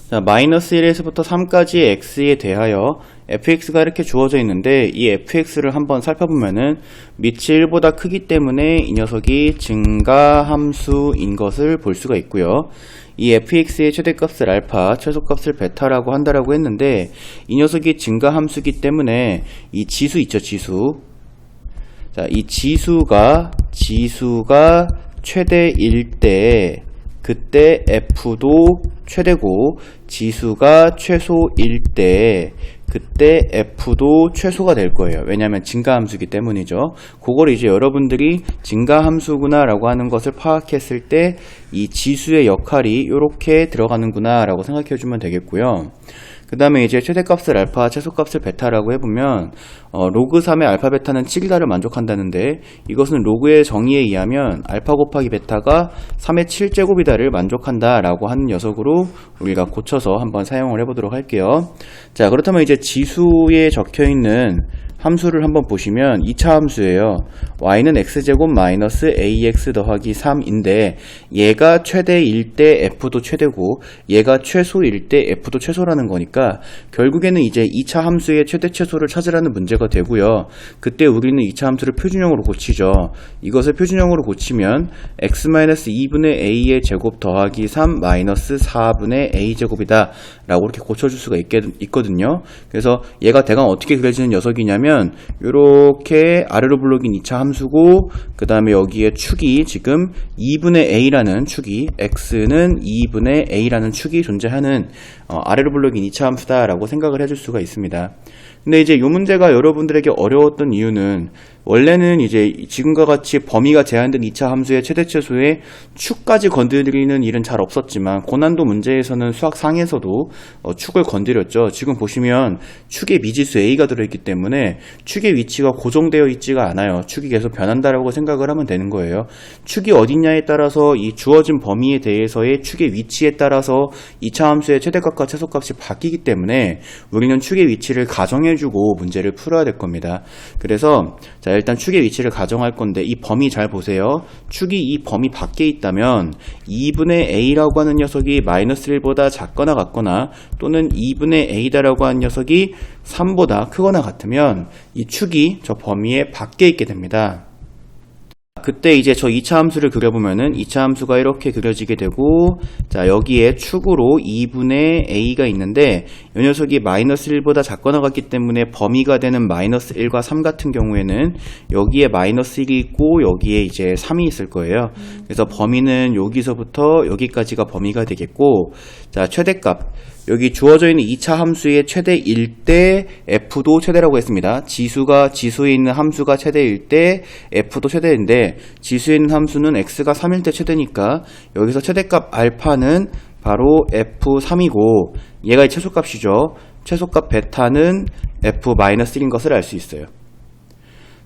자, 마이너스 1에서부터 3까지의 x에 대하여 fx가 이렇게 주어져 있는데 이 fx를 한번 살펴보면은 밑이 1보다 크기 때문에 이 녀석이 증가함수인 것을 볼 수가 있고요. 이 fx의 최대값을 알파, 최소값을 베타라고 한다라고 했는데 이 녀석이 증가함수기 때문에 이 지수 있죠, 지수. 자, 이 지수가 최대일 때 그때 f도 최대고 지수가 최소일 때 그때 f도 최소가 될 거예요. 왜냐하면 증가함수이기 때문이죠. 그걸 이제 여러분들이 증가함수구나 라고 하는 것을 파악했을 때 이 지수의 역할이 이렇게 들어가는구나 라고 생각해 주면 되겠고요. 그 다음에 이제 최대값을 알파, 최소값을 베타라고 해보면 로그 3의 알파 베타는 7이다를 만족한다는데 이것은 로그의 정의에 의하면 알파 곱하기 베타가 3의 7제곱이다를 만족한다 라고 하는 녀석으로 우리가 고쳐서 한번 사용을 해보도록 할게요. 자, 그렇다면 이제 지수에 적혀있는 함수를 한번 보시면 2차 함수예요. y는 x제곱 마이너스 ax 더하기 3인데 얘가 최대일 때 f도 최대고 얘가 최소일 때 f도 최소라는 거니까 결국에는 이제 2차 함수의 최대 최소를 찾으라는 문제가 되고요. 그때 우리는 2차 함수를 표준형으로 고치죠. 이것을 표준형으로 고치면 x-2분의 a의 제곱 더하기 3 마이너스 4분의 a제곱이다 라고 이렇게 고쳐줄 수가 있거든요. 그래서 얘가 대강 어떻게 그려지는 녀석이냐면 이렇게 아래로 블록인 2차 함수고 그 다음에 여기에 축이 지금 2분의 a라는 축이 x는 2분의 a라는 축이 존재하는 아래로 블록인 2차 함수다 라고 생각을 해줄 수가 있습니다. 근데 이제 이 문제가 여러분들에게 어려웠던 이유는 원래는 이제 지금과 같이 범위가 제한된 2차 함수의 최대 최소에 축까지 건드리는 일은 잘 없었지만 고난도 문제에서는 수학상에서도 축을 건드렸죠. 지금 보시면 축에 미지수 a가 들어있기 때문에 축의 위치가 고정되어 있지가 않아요. 축이 계속 변한다라고 생각을 하면 되는 거예요. 축이 어디냐에 따라서 이 주어진 범위에 대해서의 축의 위치에 따라서 2차 함수의 최대값과 최소값이 바뀌기 때문에 우리는 축의 위치를 가정해주고 문제를 풀어야 될 겁니다. 그래서 자, 일단 축의 위치를 가정할 건데 이 범위 잘 보세요. 축이 이 범위 밖에 있다면 2분의 a라고 하는 녀석이 마이너스 1보다 작거나 같거나 또는 2분의 a다라고 하는 녀석이 3보다 크거나 같으면 이 축이 저 범위의 밖에 있게 됩니다. 그때 이제 저 2차 함수를 그려보면은 2차 함수가 이렇게 그려지게 되고 자, 여기에 축으로 2분의 a가 있는데 이 녀석이 마이너스 1보다 작거나 같기 때문에 범위가 되는 마이너스 1과 3 같은 경우에는 여기에 마이너스 1이 있고 여기에 이제 3이 있을 거예요. 그래서 범위는 여기서부터 여기까지가 범위가 되겠고 자, 최대값 여기 주어져 있는 2차 함수의 최대일 때 f도 최대라고 했습니다. 지수에 있는 함수가 최대일 때 f도 최대인데 지수에 있는 함수는 x가 3일 때 최대니까 여기서 최대값 알파는 바로 f3이고 얘가 최소값이죠. 최소값 베타는 f-1인 것을 알 수 있어요.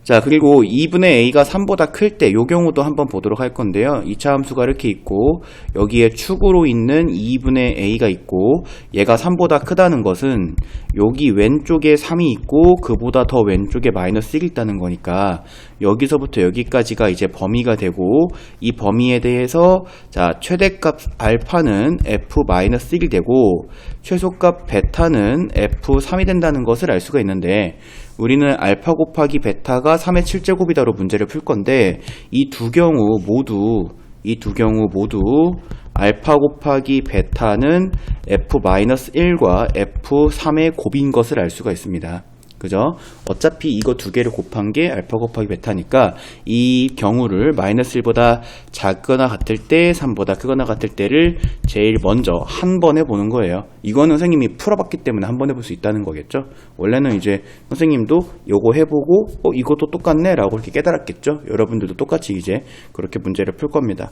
자, 그리고 2분의 a가 3보다 클 때 이 경우도 한번 보도록 할 건데요. 2차 함수가 이렇게 있고 여기에 축으로 있는 2분의 a가 있고 얘가 3보다 크다는 것은 여기 왼쪽에 3이 있고 그보다 더 왼쪽에 마이너스 1이 있다는 거니까 여기서부터 여기까지가 이제 범위가 되고 이 범위에 대해서 자, 최대값 알파는 f-1이 되고 최소값 베타는 f3이 된다는 것을 알 수가 있는데 우리는 알파 곱하기 베타가 3의 7제곱이다로 문제를 풀 건데 이 두 경우 모두 알파 곱하기 베타는 f-1과 f3의 곱인 것을 알 수가 있습니다. 그죠? 어차피 이거 두 개를 곱한 게 알파 곱하기 베타니까 이 경우를 마이너스 1보다 작거나 같을 때 3보다 크거나 같을 때를 제일 먼저 한 번에 보는 거예요. 이거는 선생님이 풀어봤기 때문에 한 번 해볼 수 있다는 거겠죠. 원래는 이제 선생님도 요거 해보고 이것도 똑같네 라고 이렇게 깨달았겠죠. 여러분들도 똑같이 이제 그렇게 문제를 풀 겁니다.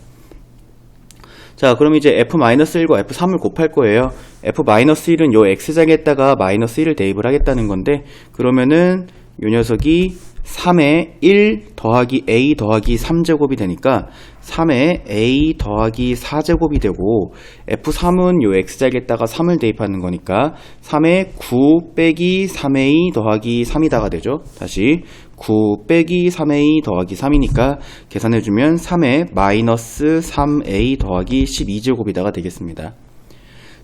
자, 그럼 이제 f-1과 f3을 곱할 거예요. f-1은 요 x장에다가 마이너스 1을 대입을 하겠다는 건데 그러면은 요 녀석이 3의 1 더하기 a 더하기 3제곱이 되니까 3의 a 더하기 4제곱이 되고 f3은 요 x자리에다가 3을 대입하는 거니까 3의 9 빼기 3a 더하기 3이다가 되죠. 다시 9 빼기 3a 더하기 3이니까 계산해주면 3의 마이너스 3a 더하기 12제곱이다가 되겠습니다.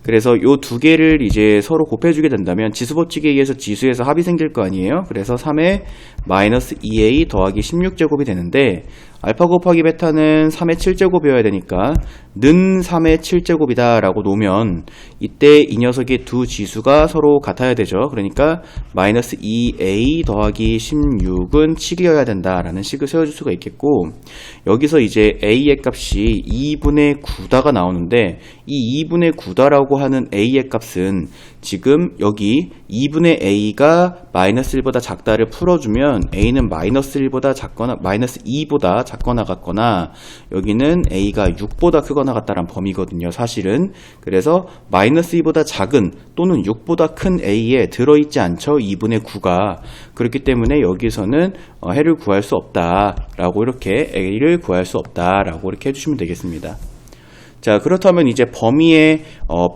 그래서 요 두 개를 이제 서로 곱해주게 된다면 지수법칙에 의해서 지수에서 합이 생길 거 아니에요. 그래서 3의 마이너스 2a 더하기 16제곱이 되는데 알파 곱하기 베타는 3의 7제곱이어야 되니까 는 3의 7제곱이다 라고 놓으면 이때 이 녀석의 두 지수가 서로 같아야 되죠. 그러니까 마이너스 2a 더하기 16은 7이어야 된다라는 식을 세워줄 수가 있겠고, 여기서 이제 a의 값이 2분의 9다가 나오는데 이 2분의 9다라고 하는 a의 값은 지금 여기 2분의 a가 마이너스 1보다 작다를 풀어주면 a는 마이너스 1보다 작거나 마이너스 2보다 작거나 같거나 여기는 a가 6보다 크거나 같다란 범위거든요, 사실은. 그래서 마이너스 2보다 작은 또는 6보다 큰 a에 들어있지 않죠, 2분의 9가. 그렇기 때문에 여기서는 해를 구할 수 없다라고, 이렇게 a를 구할 수 없다라고 이렇게 해주시면 되겠습니다. 자, 그렇다면 이제 범위의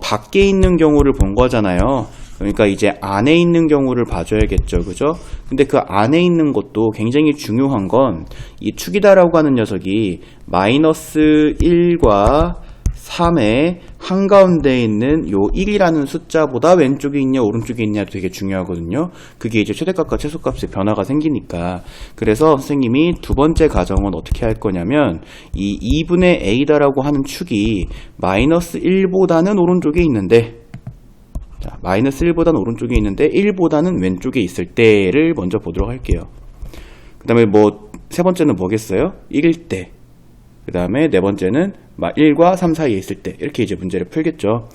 밖에 있는 경우를 본 거잖아요. 그러니까 이제 안에 있는 경우를 봐줘야겠죠, 그죠? 근데 그 안에 있는 것도 굉장히 중요한 건 이 축이다라고 하는 녀석이 마이너스 1과 3의 한가운데 있는 요 1이라는 숫자보다 왼쪽에 있냐 오른쪽에 있냐도 되게 중요하거든요. 그게 이제 최대값과 최소값의 변화가 생기니까. 그래서 선생님이 두 번째 가정은 어떻게 할 거냐면 이 2분의 a다라고 하는 축이 마이너스 1보다는 오른쪽에 있는데, 자, 마이너스 1보다는 오른쪽에 있는데 1보다는 왼쪽에 있을 때를 먼저 보도록 할게요. 그 다음에 세 번째는 뭐겠어요? 1일 때. 그 다음에 네 번째는 1과 3 사이에 있을 때. 이렇게 이제 문제를 풀겠죠.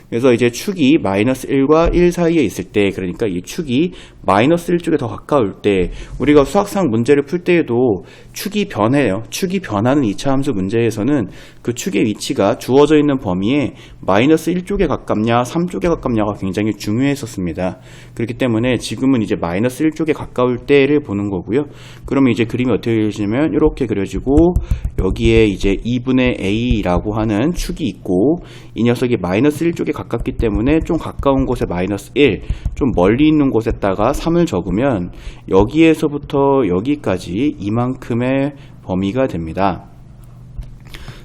그래서 이제 축이 마이너스 1과 1 사이에 있을 때, 그러니까 이 축이 마이너스 1쪽에 더 가까울 때, 우리가 수학상 문제를 풀 때에도 축이 변해요. 축이 변하는 2차 함수 문제에서는 그 축의 위치가 주어져 있는 범위에 마이너스 1쪽에 가깝냐 3쪽에 가깝냐가 굉장히 중요했었습니다. 그렇기 때문에 지금은 이제 마이너스 1쪽에 가까울 때를 보는 거고요. 그러면 이제 그림이 어떻게 그려지냐면 이렇게 그려지고, 여기에 이제 2분의 a라고 하는 축이 있고, 이 녀석이 마이너스 1쪽에 가깝기 때문에 좀 가까운 곳에 마이너스 1, 좀 멀리 있는 곳에다가 3을 적으면 여기에서부터 여기까지 이만큼의 범위가 됩니다.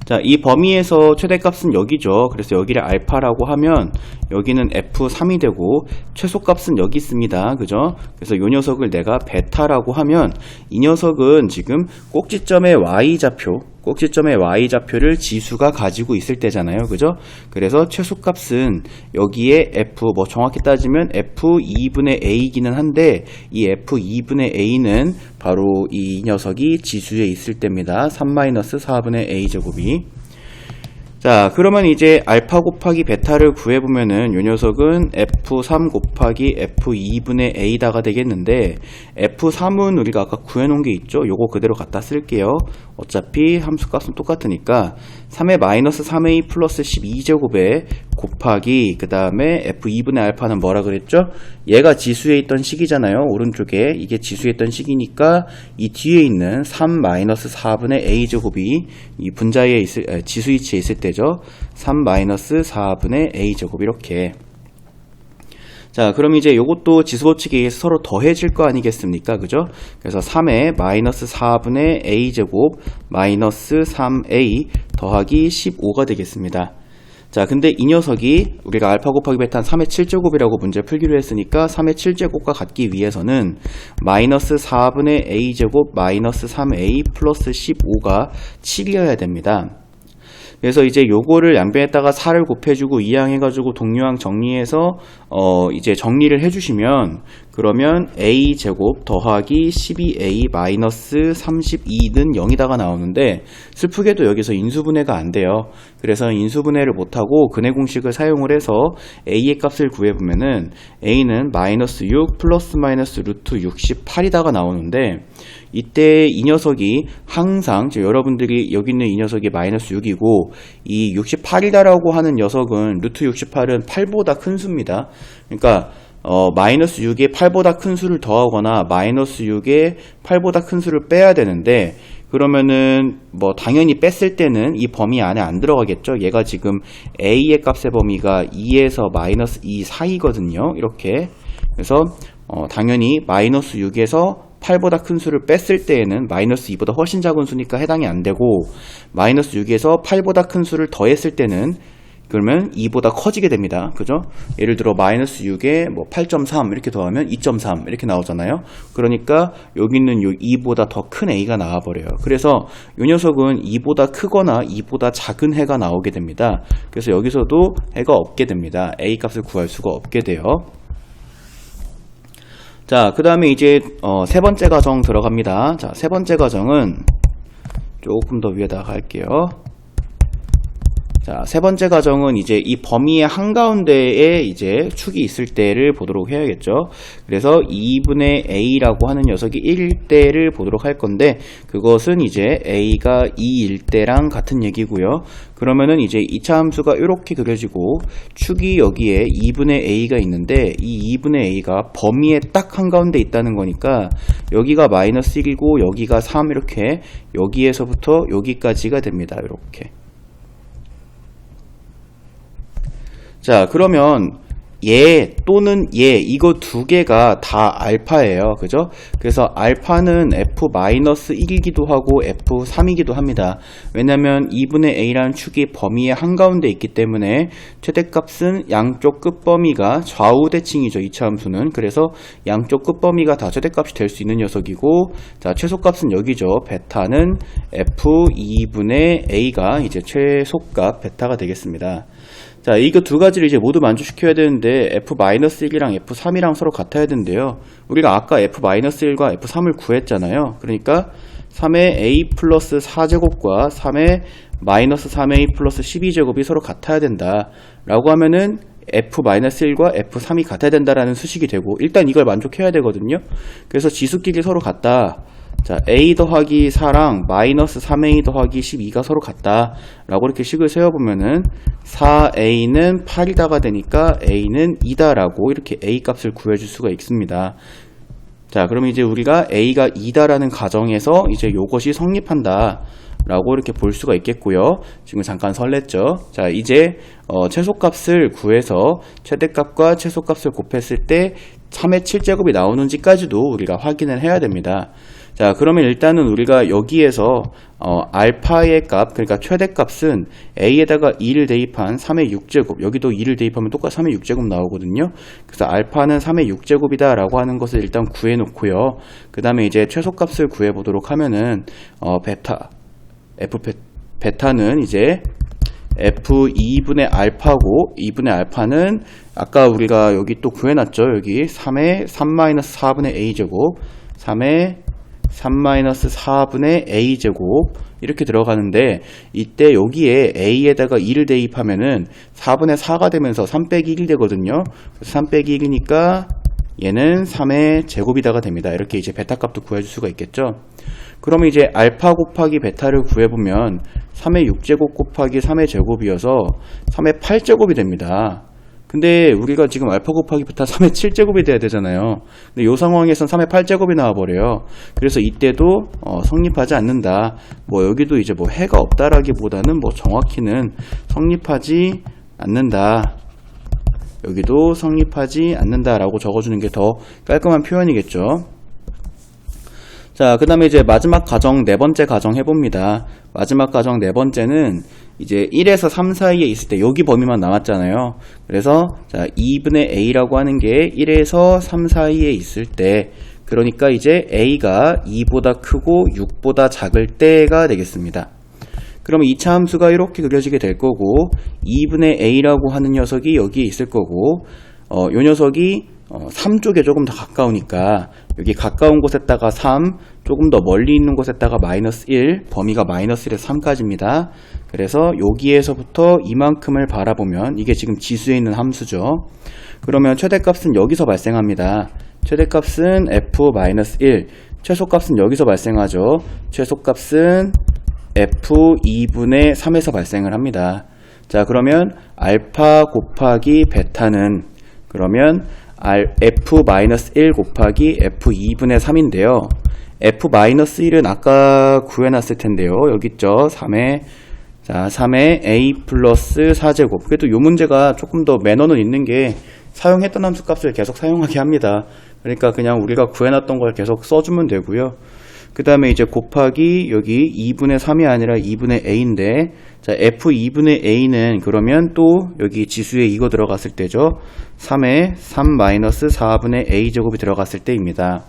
자, 이 범위에서 최대값은 여기죠. 그래서 여기를 알파라고 하면 여기는 F3이 되고 최소값은 여기 있습니다. 그죠? 그래서 이 녀석을 내가 베타라고 하면 이 녀석은 지금 꼭지점의 y좌표를 지수가 가지고 있을 때잖아요. 그죠? 그래서 최소값은 여기에 F, 정확히 따지면 F2분의 A이기는 한데, 이 F2분의 A는 바로 이 녀석이 지수에 있을 때입니다. 3-4분의 A제곱이. 자, 그러면 이제 알파 곱하기 베타를 구해보면은 이 녀석은 F3 곱하기 F2분의 A다가 되겠는데, F3은 우리가 아까 구해놓은 게 있죠? 요거 그대로 갖다 쓸게요. 어차피 함수값은 똑같으니까 3의 마이너스 3a 플러스 12제곱에 곱하기, 그 다음에 F2분의 알파는 뭐라 그랬죠? 얘가 지수에 있던 식이잖아요. 오른쪽에 이게 지수에 있던 식이니까 이 뒤에 있는 3 마이너스 4분의 a제곱이 이 분자에 지수 위치에 있을 때죠. 3 마이너스 4분의 a제곱. 이렇게. 자, 그럼 이제 요것도 지수법칙에 의해서 서로 더해질 거 아니겠습니까? 그죠? 그래서 3의 마이너스 4분의 a제곱 마이너스 3a 더하기 15가 되겠습니다. 자, 근데 이 녀석이 우리가 알파 곱하기 베타 3의 7제곱이라고 문제 풀기로 했으니까 3의 7제곱과 같기 위해서는 마이너스 4분의 a제곱 마이너스 3a 플러스 15가 7이어야 됩니다. 그래서 이제 요거를 양변에다가 4를 곱해주고 2항 해가지고 동류항 정리해서 이제 정리를 해주시면, 그러면 a제곱 더하기 12a 마이너스 32는 0이다가 나오는데, 슬프게도 여기서 인수분해가 안 돼요. 그래서 인수분해를 못하고 근해 공식을 사용을 해서 a의 값을 구해보면은 a는 마이너스 6 플러스 마이너스 루트 68이다가 나오는데, 이때 이 녀석이 항상 여러분들이 여기 있는 이 녀석이 마이너스 6이고 이 68이다라고 하는 녀석은 루트 68은 8보다 큰 수입니다. 그러니까 마이너스 6에 8보다 큰 수를 더하거나 마이너스 6에 8보다 큰 수를 빼야 되는데, 그러면은 당연히 뺐을 때는 이 범위 안에 안 들어가겠죠. 얘가 지금 a의 값의 범위가 2에서 마이너스 2 사이거든요. 이렇게. 그래서 당연히 마이너스 6에서 8보다 큰 수를 뺐을 때에는 마이너스 2보다 훨씬 작은 수니까 해당이 안 되고, 마이너스 6에서 8보다 큰 수를 더했을 때는 그러면 2보다 커지게 됩니다. 그죠? 예를 들어 마이너스 6에 뭐 8.3 이렇게 더하면 2.3 이렇게 나오잖아요. 그러니까 여기 있는 요 2보다 더 큰 a가 나와버려요. 그래서 이 녀석은 2보다 크거나 2보다 작은 해가 나오게 됩니다. 그래서 여기서도 해가 없게 됩니다. a 값을 구할 수가 없게 돼요. 자, 그 다음에 이제 세 번째 가정 들어갑니다. 자, 세 번째 가정은 조금 더 위에다가 갈게요. 자, 세 번째 가정은 이제 이 범위의 한가운데에 이제 축이 있을 때를 보도록 해야겠죠. 그래서 2분의 a라고 하는 녀석이 1일 때를 보도록 할 건데, 그것은 이제 a가 2일 때랑 같은 얘기고요. 그러면은 이제 2차 함수가 이렇게 그려지고 축이 여기에 2분의 a가 있는데, 이 2분의 a가 범위의 딱 한가운데 있다는 거니까 여기가 마이너스 1이고 여기가 3 이렇게 여기에서부터 여기까지가 됩니다. 이렇게. 자, 그러면 얘 또는 얘 이거 두 개가 다 알파예요. 그죠? 그래서 알파는 f-1이기도 하고 f3이기도 합니다. 왜냐면 2분의 a라는 축이 범위의 한가운데 있기 때문에 최대값은 양쪽 끝범위가 좌우 대칭이죠. 2차 함수는. 그래서 양쪽 끝범위가 다 최대값이 될 수 있는 녀석이고, 자, 최소값은 여기죠. 베타는 f2분의 a가 이제 최소값 베타가 되겠습니다. 자, 이거 두 가지를 이제 모두 만족시켜야 되는데 f-1이랑 f3이랑 서로 같아야 되는데요. 우리가 아까 f-1과 f3을 구했잖아요. 그러니까 3의 a 플러스 4제곱과 3의 마이너스 3a 플러스 12제곱이 서로 같아야 된다 라고 하면은 f-1과 f3이 같아야 된다라는 수식이 되고, 일단 이걸 만족해야 되거든요. 그래서 지수끼리 서로 같다. 자, a 더하기 4랑 마이너스 3a 더하기 12가 서로 같다 라고 이렇게 식을 세워보면은 4a는 8이다가 되니까 a는 2다 라고 이렇게 a 값을 구해줄 수가 있습니다. 자, 그럼 이제 우리가 a가 2다 라는 가정에서 이제 요것이 성립한다 라고 이렇게 볼 수가 있겠고요. 지금 잠깐 설렜죠. 자, 이제 최소값을 구해서 최대값과 최소값을 곱했을 때 3의 7제곱이 나오는지까지도 우리가 확인을 해야 됩니다. 자, 그러면 일단은 우리가 여기에서 알파의 값, 그러니까 최대값은 a에다가 2를 대입한 3의 6제곱, 여기도 2를 대입하면 똑같이 3의 6제곱 나오거든요. 그래서 알파는 3의 6제곱이다 라고 하는 것을 일단 구해 놓고요. 그 다음에 이제 최소값을 구해 보도록 하면은 베타는 이제 f2분의 알파고, 2분의 알파는 아까 우리가 여기 또 구해놨죠. 여기 3의 3-4분의 a제곱, 3의 3-4분의 a제곱 이렇게 들어가는데, 이때 여기에 a에다가 2를 대입하면은 4분의 4가 되면서 3 빼기 1이 되거든요. 그래서 3 빼기 1이니까 얘는 3의 제곱이다가 됩니다. 이렇게 이제 베타 값도 구해줄 수가 있겠죠. 그러면 이제 알파 곱하기 베타를 구해보면 3의 6제곱 곱하기 3의 제곱이어서 3의 8제곱이 됩니다. 근데 우리가 지금 알파 곱하기 베타 3의 7제곱이 돼야 되잖아요. 근데 이 상황에선 3의 8제곱이 나와버려요. 그래서 이때도 성립하지 않는다. 뭐 여기도 이제 뭐 해가 없다라기보다는 뭐 정확히는 성립하지 않는다. 여기도 성립하지 않는다라고 적어주는 게 더 깔끔한 표현이겠죠. 자, 그 다음에 이제 마지막 가정, 네 번째 가정 해봅니다. 마지막 가정 네 번째는 이제 1에서 3 사이에 있을 때 여기 범위만 남았잖아요. 그래서 자, 2분의 a라고 하는 게 1에서 3 사이에 있을 때, 그러니까 이제 a가 2보다 크고 6보다 작을 때가 되겠습니다. 그러면 2차 함수가 이렇게 그려지게 될 거고, 2분의 a라고 하는 녀석이 여기에 있을 거고, 요 녀석이 3 쪽에 조금 더 가까우니까 여기 가까운 곳에다가 3, 조금 더 멀리 있는 곳에다가 마이너스 1, 범위가 마이너스 1에서 3까지입니다. 그래서 여기에서부터 이만큼을 바라보면 이게 지금 지수에 있는 함수죠. 그러면 최대값은 여기서 발생합니다. 최대값은 f-1, 최소값은 여기서 발생하죠. 최소값은 f2분의 3에서 발생을 합니다. 자, 그러면 알파 곱하기 베타는 그러면 f-1 곱하기 f2분의 3인데요. f-1은 아까 구해놨을 텐데요. 여기 있죠. 3의 a 플러스 4제곱. 그래도 이 문제가 조금 더 매너는 있는 게 사용했던 함수 값을 계속 사용하게 합니다. 그러니까 그냥 우리가 구해놨던 걸 계속 써주면 되고요. 그 다음에 이제 곱하기 여기 2분의 3이 아니라 2분의 a인데, 자, f 2분의 a는 그러면 또 여기 지수에 이거 들어갔을 때죠. 3에 3 마이너스 4분의 a 제곱이 들어갔을 때입니다.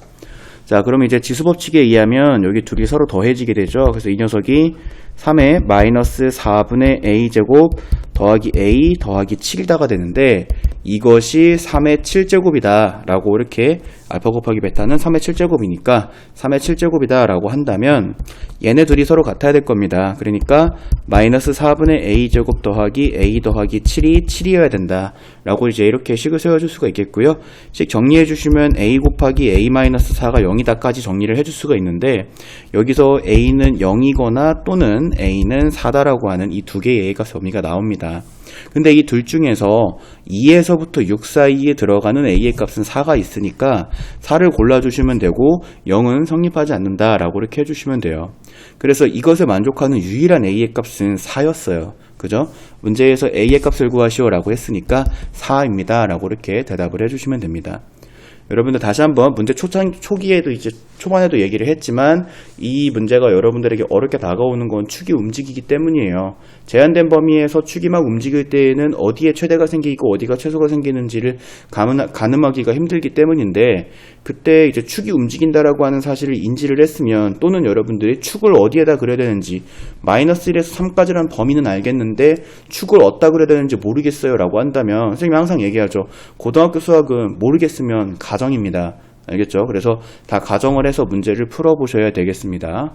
자, 그럼 이제 지수 법칙에 의하면 여기 둘이 서로 더해지게 되죠. 그래서 이 녀석이 3의 마이너스 4분의 a 제곱 더하기 a 더하기 7이다가 되는데, 이것이 3의 7제곱이다 라고, 이렇게 알파 곱하기 베타는 3의 7제곱이니까 3의 7제곱이다 라고 한다면 얘네 둘이 서로 같아야 될 겁니다. 그러니까 마이너스 4분의 a 제곱 더하기 a 더하기 7이 7이어야 된다 라고 이제 이렇게 식을 세워줄 수가 있겠고요. 식 정리해 주시면 a 곱하기 a 마이너스 4가 0이다까지 정리를 해줄 수가 있는데, 여기서 a는 0이거나 또는 a는 4다라고 하는 이 두 개의 a가 범위가 나옵니다. 근데 이 둘 중에서 2에서부터 6 사이에 들어가는 a의 값은 4가 있으니까 4를 골라주시면 되고 0은 성립하지 않는다 라고 이렇게 해주시면 돼요. 그래서 이것에 만족하는 유일한 a의 값은 4였어요. 그죠? 문제에서 a의 값을 구하시오 라고 했으니까 4입니다 라고 이렇게 대답을 해주시면 됩니다. 여러분들 다시 한번 문제 초기에도 이제 초반에도 얘기를 했지만, 이 문제가 여러분들에게 어렵게 다가오는 건 축이 움직이기 때문이에요. 제한된 범위에서 축이 막 움직일 때에는 어디에 최대가 생기고 어디가 최소가 생기는지를 가늠하기가 힘들기 때문인데, 그때 이제 축이 움직인다라고 하는 사실을 인지를 했으면, 또는 여러분들이 축을 어디에다 그려야 되는지, 마이너스 1에서 3까지라는 범위는 알겠는데 축을 어디다 그려야 되는지 모르겠어요 라고 한다면, 선생님이 항상 얘기하죠. 고등학교 수학은 모르겠으면 가정입니다. 알겠죠? 그래서 다 가정을 해서 문제를 풀어보셔야 되겠습니다.